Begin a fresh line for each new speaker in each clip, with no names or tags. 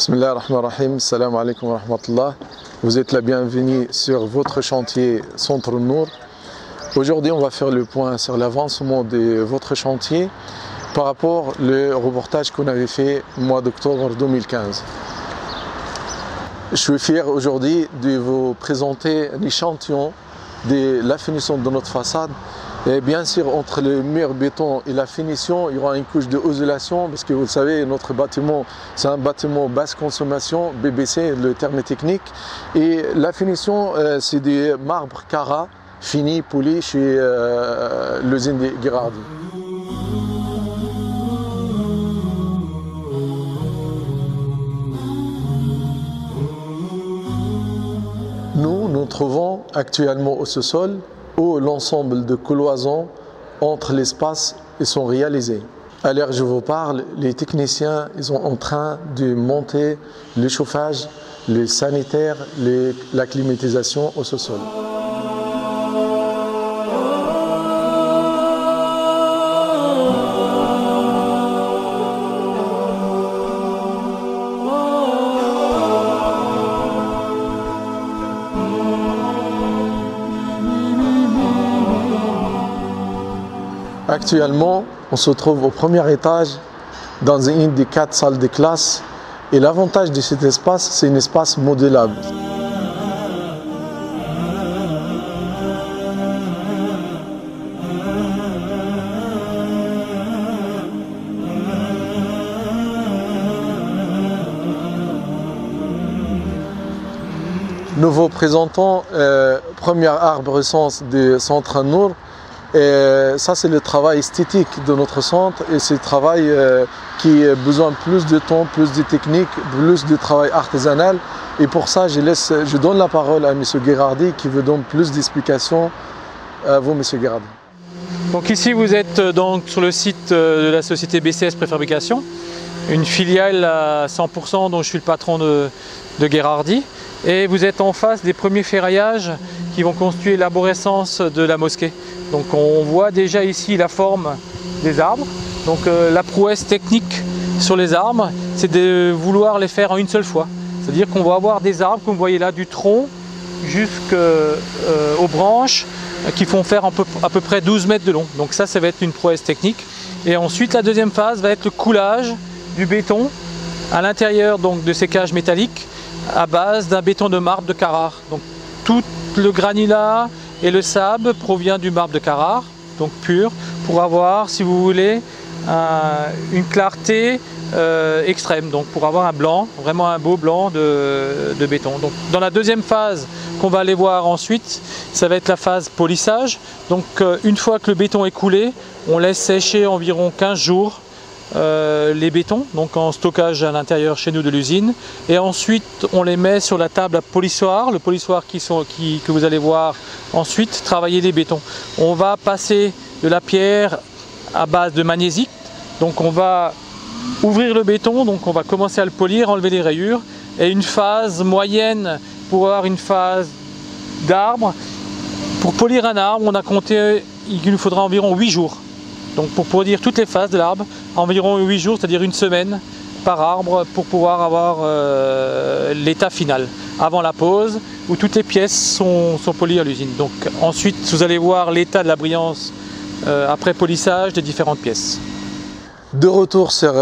Bismillah ar-Rahman ar-Rahim, salam alaikum wa rahmatullah. Vous êtes la bienvenue sur votre chantier Centre Nour. Aujourd'hui, on va faire le point sur l'avancement de votre chantier par rapport au reportage qu'on avait fait au mois d'octobre 2015. Je suis fier aujourd'hui de vous présenter un échantillon de la finition de notre façade. Et bien sûr, entre le mur béton et la finition, il y aura une couche de isolation parce que vous le savez, notre bâtiment, c'est un bâtiment basse consommation, BBC, le terme technique. Et la finition, c'est des marbres Carrara, finis, polis chez l'usine de Gherardi. Nous trouvons actuellement au sous-sol où l'ensemble de cloisons entre l'espace sont réalisés. À l'heure où je vous parle, les techniciens sont en train de monter le chauffage, les sanitaires, la climatisation au sous-sol. Actuellement, on se trouve au premier étage dans une des 4 salles de classe et l'avantage de cet espace, c'est un espace modulable. Nous vous présentons premier arbre essence du Centre Nour. Et ça, c'est le travail esthétique de notre centre et c'est le travail qui a besoin de plus de temps, plus de technique, plus de travail artisanal. Et pour ça, je donne la parole à M. Gherardi qui veut donner plus d'explications à vous, M. Gherardi.
Donc ici, vous êtes donc sur le site de la société BCS Préfabrication, une filiale à 100% dont je suis le patron de Gherardi. Et vous êtes en face des premiers ferraillages qui vont constituer l'arborescence de la mosquée. Donc on voit déjà ici la forme des arbres. Donc la prouesse technique sur les arbres, c'est de vouloir les faire en une seule fois. C'est-à-dire qu'on va avoir des arbres, comme vous voyez là, du tronc jusqu'aux branches qui font faire à peu près 12 mètres de long. Donc ça va être une prouesse technique. Et ensuite la deuxième phase va être le coulage du béton à l'intérieur de ces cages métalliques à base d'un béton de marbre de Carrare. Donc tout le granulat et le sable provient du marbre de Carrare, donc pur, pour avoir, si vous voulez, une clarté extrême, donc pour avoir un blanc, vraiment un beau blanc de béton. Donc, dans la deuxième phase qu'on va aller voir ensuite, ça va être la phase polissage. Donc une fois que le béton est coulé, on laisse sécher environ 15 jours les bétons, donc en stockage à l'intérieur chez nous de l'usine, et ensuite on les met sur la table à polissoir, le polissoir que vous allez voir ensuite travailler les bétons. On va passer de la pierre à base de magnésite, donc on va ouvrir le béton, donc on va commencer à le polir, enlever les rayures, et une phase moyenne pour avoir une phase d'arbre. Pour polir un arbre, on a compté, il nous faudra environ 8 jours. Donc pour polir toutes les phases de l'arbre, environ 8 jours, c'est-à-dire une semaine par arbre pour pouvoir avoir l'état final avant la pose où toutes les pièces sont polies à l'usine. Donc ensuite vous allez voir l'état de la brillance après polissage des différentes pièces.
De retour sur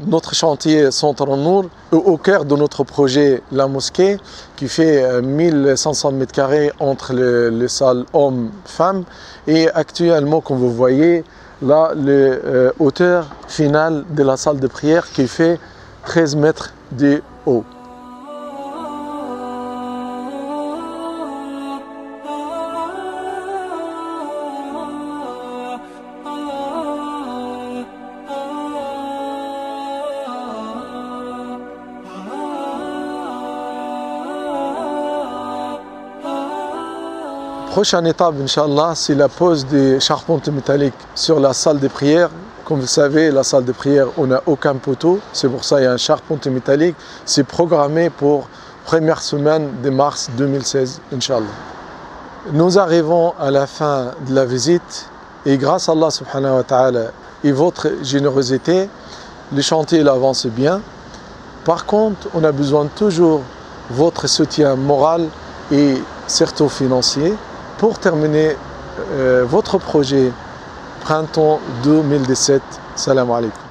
notre chantier Centre Nour, au cœur de notre projet La Mosquée, qui fait 1500 m² entre les salles hommes-femmes. Et actuellement, comme vous voyez, là, la hauteur finale de la salle de prière qui fait 13 mètres de haut. Prochaine étape, Inch'Allah, c'est la pose des charpentes métalliques sur la salle de prière. Comme vous savez, la salle de prière, on n'a aucun poteau. C'est pour ça qu'il y a un charpente métallique. C'est programmé pour première semaine de mars 2016, Inch'Allah. Nous arrivons à la fin de la visite et grâce à Allah subhanahu wa ta'ala et votre générosité, le chantier avance bien. Par contre, on a besoin toujours de votre soutien moral et surtout financier pour terminer votre projet printemps 2017. Salam alaikum.